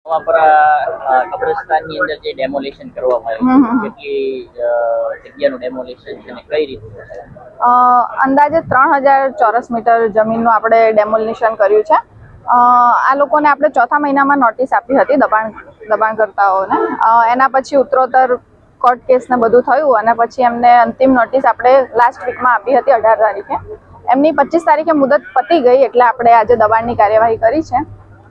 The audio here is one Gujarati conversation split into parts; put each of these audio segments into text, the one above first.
કબ્રસ્તાનની અંદર જે ડેમોલિશન કરવામાં આવ્યું કેટલી જગ્યાનું ડેમોલિશન છે અને કઈ રીતે? અંદાજે 3000 ચોરસ મીટર જમીનનું આપણે ડેમોલિશન કર્યું છે. આ લોકોને આપણે ચોથા મહિનામાં નોટિસ આપી હતી દબાણકર્તાઓને. એના પછી ઉત્તરોત્તર કોર્ટ કેસ ને બધું થયું અને પછી એમને અંતિમ નોટિસ આપણે લાસ્ટ વીકમાં આપી હતી 18 તારીખે. એમની 25 તારીખે મુદત પતી ગઈ એટલે આપણે આજે દબાણની કાર્યવાહી કરી છે.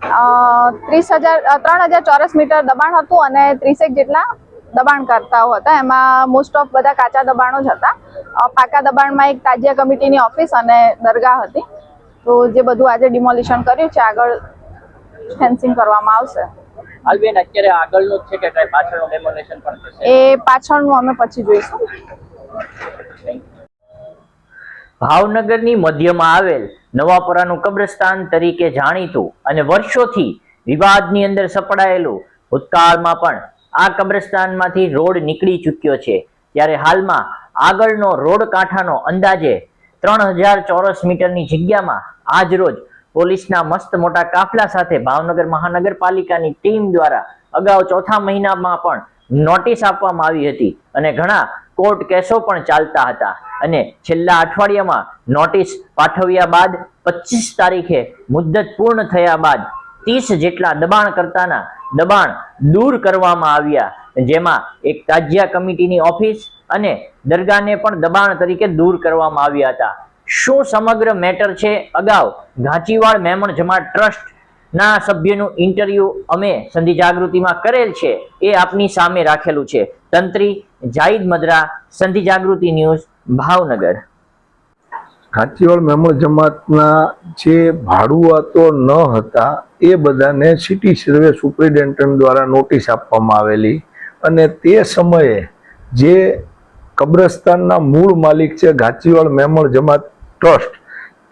3000 ચોરસ મીટર દબાણ હતું અને 30 જેટલા દબાણકર્તાઓ હતા. એમાં મોસ્ટ ઓફ બધા કાચા દબાણો જ હતા. પાકા દબાણમાં એક તાજિયા કમિટીની ઓફિસ અને દરગાહ હતી. તો જે બધું આજે ડિમોલિશન કર્યું છે, આગળ ફેન્સિંગ કરવામાં આવશે. હાલબેન અત્યારે આગળનું જ છે કે કઈ પાછળનું ડેમોલિશન પણ થશે? એ પાછળનું અમે પછી જોઈશું. ભાવનગરની મધ્યમાં આવેલ નવાપરાનું કબ્રસ્તાન તરીકે જાણીતું અને વર્ષોથી વિવાદની અંદર સપડાયેલું, ભૂતકાળમાં પણ આ કબ્રસ્તાનમાંથી રોડ નીકળી ચૂક્યો છે. ત્યારે હાલમાં આગળનો રોડ કાંઠાનો અંદાજે 3000 ચોરસ મીટરની જગ્યામાં આજરોજ પોલીસના મસ્ત મોટા કાફલા સાથે ભાવનગર મહાનગરપાલિકાની ટીમ દ્વારા અગાઉ ચોથા મહિનામાં પણ નોટિસ આપવામાં આવી હતી અને ઘણા કોર્ટ કેસો પણ ચાલતા હતા. અને છેલ્લા અઠવાડિયામાં નોટિસ પાઠવ્યા બાદ 25 તારીખે મુદ્દત પૂર્ણ થયા બાદ 30 જેટલા દબાણકર્તાના દબાણ દૂર કરવામાં આવ્યા, જેમાં એક તાજિયા કમિટીની ઓફિસ અને દરગાહને પણ દબાણ તરીકે દૂર કરવામાં આવ્યા હતા. શું સમગ્ર મેટર છે? અગાઉ ઘાંચીવાડ મેમણ જમાત ટ્રસ્ટ ના સભ્યનું ઇન્ટરવ્યુ અમે સંધિ જાગૃતિમાં કરેલ છે, એ આપની સામે રાખેલું છે. તંત્રી જાહિદ મદરા, સંધિ જાગૃતિ ન્યૂઝ, ભાવનગર. ઘાંચીવાડ મેમણ જમાતના જે ભાડુઆતો ન હતા એ બધાને સિટી સર્વે સુપ્રિન્ટેન્ડન્ટ દ્વારા નોટિસ આપવામાં આવેલી અને તે સમયે જે કબ્રસ્તાનના મૂળ માલિક છે ઘાંચીવાડ મેમણ જમાત ટ્રસ્ટ,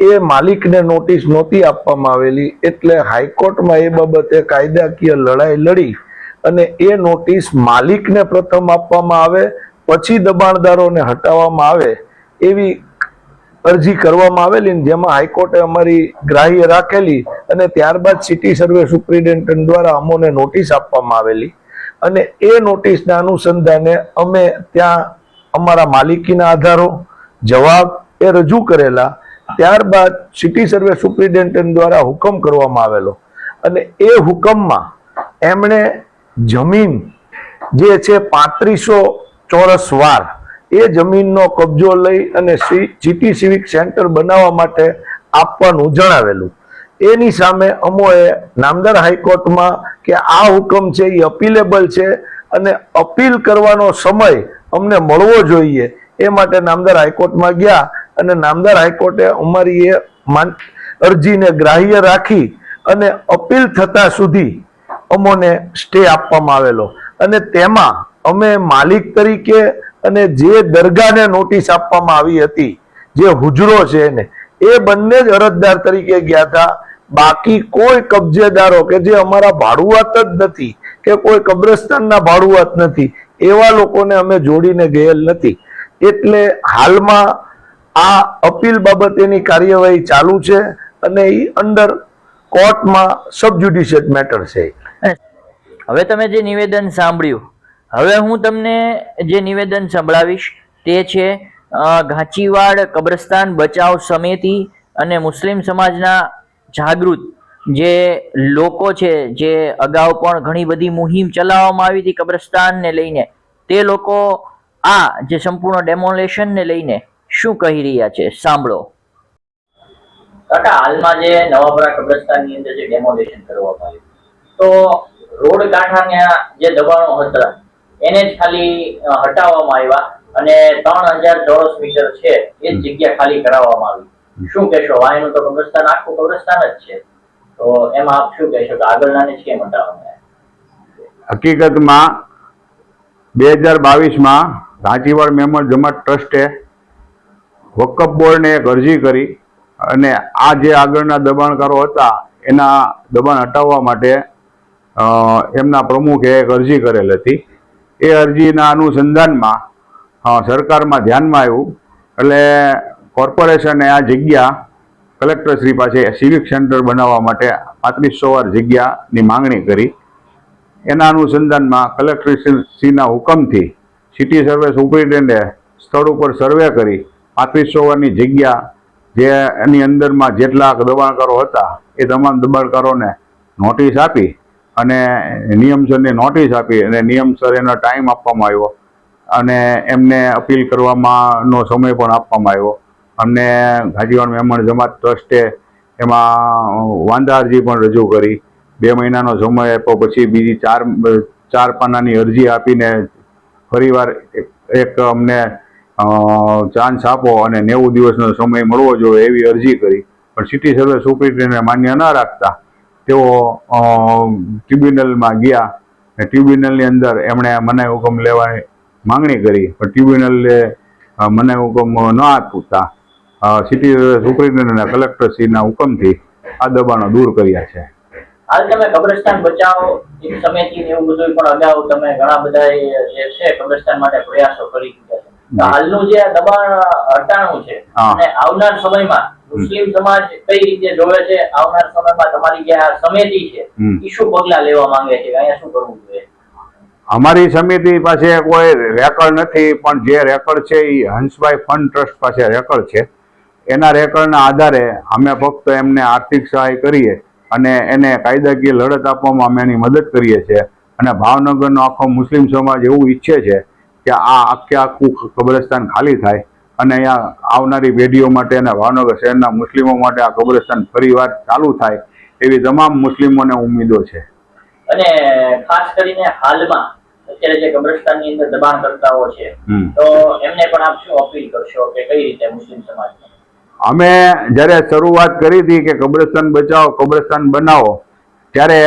એ માલિકને નોટિસ નહોતી આપવામાં આવેલી. એટલે હાઈકોર્ટમાં એ બાબતે કાયદાકીય લડાઈ લડી અને એ નોટિસ માલિકને પ્રથમ આપવામાં આવે, પછી દબાણદારોને હટાવવામાં આવે એવી અરજી કરવામાં આવેલી, જેમાં હાઈકોર્ટે અમારી ગ્રાહ્ય રાખેલી અને ત્યારબાદ સિટી સર્વે સુપ્રિન્ટેન્ડન્ટ દ્વારા અમોને નોટિસ આપવામાં આવેલી. અને એ નોટિસના અનુસંધાને અમે ત્યાં અમારા માલિકીના આધારો જવાબ એ રજૂ કરેલા. ત્યારબાદ સિટી સર્વે સુપ્રિન્ટેન્ડન્ટ દ્વારા હુકમ કરવામાં આવેલો અને એ હુકમમાં એમણે જમીન જે છે 3500 ચોરસ વાર એ જમીનનો કબજો લઈ અને સિટી સિવિક સેન્ટર બનાવવા માટે આપવાનું જણાવેલું. એની સામે અમોએ નામદાર હાઈકોર્ટમાં કે આ હુકમ છે એ અપીલેબલ છે અને અપીલ કરવાનો સમય અમને મળવો જોઈએ એ માટે નામદાર હાઈકોર્ટમાં ગયા અને નામદાર હાઈકોર્ટે અમારી એ અરજીને ગ્રાહ્ય રાખી અને અપીલ થતા સુધી અમોને સ્ટે આપવામાં આવેલો. અને તેમાં અમે માલિક તરીકે અને જે દરગાહને નોટિસ આપવામાં આવી હતી, જે હુજરો છે એને, એ બંને જ અરજદાર તરીકે ગયા હતા. બાકી કોઈ કબજેદારો કે જે અમારા ભાડુઆત જ નથી કે કોઈ કબ્રસ્તાનના ભાડુઆત નથી, એવા લોકોને અમે જોડીને ગયેલ નથી. એટલે હાલમાં આ અપીલ બાબતેની કાર્યવાહી ચાલુ છે અને એ અંડર કોર્ટમાં સબજ્યુડિશિયલ મેટર છે. હવે તમે જે નિવેદન સાંભળ્યું, હવે હું તમને જે નિવેદન સંભળાવીશ તે છે ઘાંચીવાડ કબ્રસ્તાન બચાવ સમિતિ અને મુસ્લિમ સમાજના જાગૃત જે લોકો છે, જે અગાઉ પણ ઘણી બધી મુહિમ ચલાવવામાં આવી હતી કબ્રસ્તાનને લઈને, તે લોકો આ જે સંપૂર્ણ ડેમોલેશનને લઈને શું કહી રહ્યા છે, સાંભળો. કાકા, હાલમાં જે નવાપરા કબ્રસ્તાનની અંદર જે ડેમોલેશન કરવામાં આવ્યું, તો રોડ કાંઠાના જે દબાણો હતા એને જ ખાલી હટાવવામાં આવ્યા અને 3000 ચોરસ મીટર છે એ જગ્યા ખાલી કરાવવામાં આવી. શું કહેશો? વાયનું તો કબ્રસ્તાન આખું કબ્રસ્તાન જ છે, તો એમાં આપ શું કહેશો કે આગળનાને જ કેમ હટાવવામાં? હકીકતમાં 2022માં ઘાંચીવાડ મેમણ જમાત ટ્રસ્ટે વકફ બોર્ડને એક અરજી કરી અને આ જે આગળના દબાણકારો હતા એના દબાણ હટાવવા માટે એમના પ્રમુખે એક અરજી કરેલ હતી. એ અરજીના અનુસંધાનમાં સરકારમાં ધ્યાનમાં આવ્યું એટલે કોર્પોરેશને આ જગ્યા કલેક્ટરશ્રી પાસે સિવિક સેન્ટર બનાવવા માટે 3500 વાર જગ્યાની માંગણી કરી એના અનુસંધાનમાં કલેક્ટરશ્રીના હુકમથી સિટી સર્વે સુપરિન્ટેન્ડે સ્થળ ઉપર સર્વે કરી 3500 જગ્યા જે એની અંદરમાં જેટલા દબાણકારો હતા એ તમામ દબાણકારોને નોટિસ આપી અને નિયમસરની નોટિસ આપી અને નિયમસર એનો ટાઈમ આપવામાં આવ્યો અને એમને અપીલ કરવાનો સમય પણ આપવામાં આવ્યો. અમને ગાજીવાડ મેમણ જમાત ટ્રસ્ટે એમાં વાંધા અરજી પણ રજૂ કરી. 2 મહિનાનો સમય આપ્યો, પછી બીજી ચાર પાનાની અરજી આપીને ફરીવાર એક અમને ચાન્સ આપો અને 90 દિવસનો સમય મળવો જોઈએ એવી અરજી કરી. પણ સિટી સર્વે સુપરિન્ટેન્ડન્ટે માન્ય ન રાખતા તેઓ ટ્રિબ્યુનલમાં ગયા. ટ્રિબ્યુનલની અંદર એમણે મનાઈ હુકમ લેવાની માંગણી કરી, પણ ટ્રિબ્યુનલે મનાઈ હુકમ ન આપતા સિટી સુપરિન્ટેન્ડન્ટ અને કલેક્ટરશ્રીના હુકમથી આ દબાણો દૂર કર્યા છે. હાલ તમે કબ્રસ્તાન બચાવો એક સમિતિ ને એવું બધું પણ અગાઉ તમે ઘણા બધા જે છે કબ્રસ્તાન માટે પ્રયાસો કરી ચૂક્યા છે. તો હાલનું જે દબાણ હટાણું છે અને આવનાર સમયમાં મુસ્લિમ સમાજ કઈ રીતે જોવે છે, આવનાર સમયમાં તમારી જે આ સમિતિ છે એ શું પગલા લેવા માંગે છે, અહીંયા શું કરવું જોઈએ? અમારી સમિતિ પાસે કોઈ રેકર્ડ નથી, પણ જે રેકર્ડ છે એ હંસભાઈ ફંડ ટ્રસ્ટ પાસે રેકર્ડ છે. એના રેકર્ડના આધારે અમે ફક્ત એમને આર્થિક સહાય કરીએ અને એને કાયદાકીય લડત આપવામાં અમે એની મદદ કરીએ છીએ. અને ભાવનગરનો આખો મુસ્લિમ સમાજ એવું ઈચ્છે છે કે આ આખું કબ્રસ્તાન ખાલી થાય અને અહીંયા આવનારી પેઢીઓ માટે અને ભાવનગર શહેરના મુસ્લિમો માટે આ કબ્રસ્તાન ફરીવાર ચાલુ થાય એવી તમામ મુસ્લિમોને ઉમ્મીદો છે. અને ખાસ કરીને હાલમાં અત્યારે જે કબ્રસ્તાનની અંદર દબાણકર્તાઓ છે તો એમને પણ આપ શું અપીલ કરશો કે કઈ રીતે મુસ્લિમ સમાજને? અમે જ્યારે શરૂઆત કરી હતી કે કબ્રસ્તાન બચાવો કબ્રસ્તાન બનાવો, ત્યારે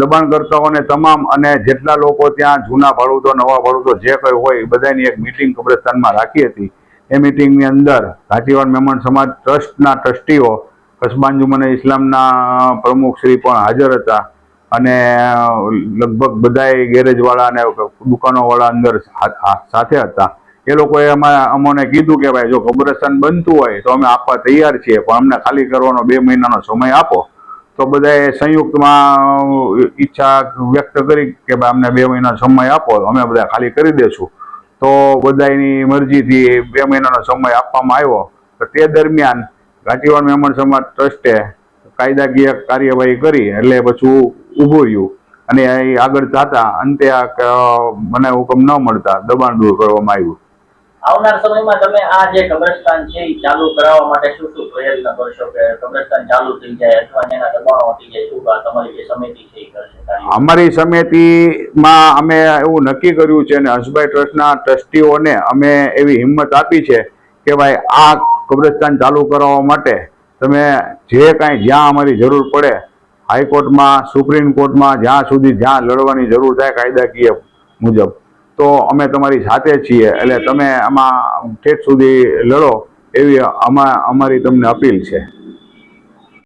દબાણકર્તાઓને તમામ અને જેટલા લોકો ત્યાં જૂના ભાડૂતો નવા ભાડૂતો જે કંઈ હોય બધાની એક મિટિંગ કબ્રસ્તાનમાં રાખી હતી. એ મિટિંગની અંદર ગાજીવાડ મેમણ સમાજ ટ્રસ્ટના ટ્રસ્ટીઓ, કસ્બા અંજુમન ઇસ્લામના પ્રમુખશ્રી પણ હાજર હતા અને લગભગ બધાએ ગેરેજવાળા અને દુકાનોવાળા અંદર સાથે હતા. એ લોકોએ અમને કીધું કે ભાઈ જો કબ્રસ્તાન બનતું હોય તો અમે આપવા તૈયાર છીએ, પણ અમને ખાલી કરવાનો 2 મહિનાનો સમય આપો. તો બધાએ સંયુક્તમાં ઈચ્છા વ્યક્ત કરી કે ભાઈ અમને 2 મહિનાનો સમય આપો, અમે બધા ખાલી કરી દેશું. તો બધાની મરજીથી 2 મહિનાનો સમય આપવામાં આવ્યો. તો તે દરમિયાન ગાજીવાડ મેમણ સમાજ ટ્રસ્ટે કાયદાકીય કાર્યવાહી કરી એટલે પછી ઊભું રહ્યું અને આગળ જતા અંતે મને હુકમ ન મળતા દબાણ દૂર કરવામાં આવ્યું. આવનાર સમયમાં તમે આ જે કબ્રસ્તાન છે એ ચાલુ કરાવવા માટે શું શું પ્રયત્ન કરશો કે કબ્રસ્તાન ચાલુ થઈ જાય અથવા એના દબાણો હટી જાય? શું તમારી જે સમિતિ છે એ કરશે? અમારી સમિતિમાં અમે એવું નક્કી કર્યું છે અને હંસભાઈ ટ્રસ્ટના ટ્રસ્ટીઓને અમે એવી હિંમત આપી છે કે ભાઈ આ કબ્રસ્તાન ચાલુ કરાવવા માટે તમે જે કાંઈ જ્યાં અમારી જરૂર પડે હાઈકોર્ટમાં, સુપ્રીમ કોર્ટમાં, જ્યાં લડવાની જરૂર થાય કાયદાકીય મુજબ, તો અમે તમારી સાથે છીએ. એટલે તમે આમાં ઠેઠ સુધી લડો એવી અમારી તમને અપીલ છે.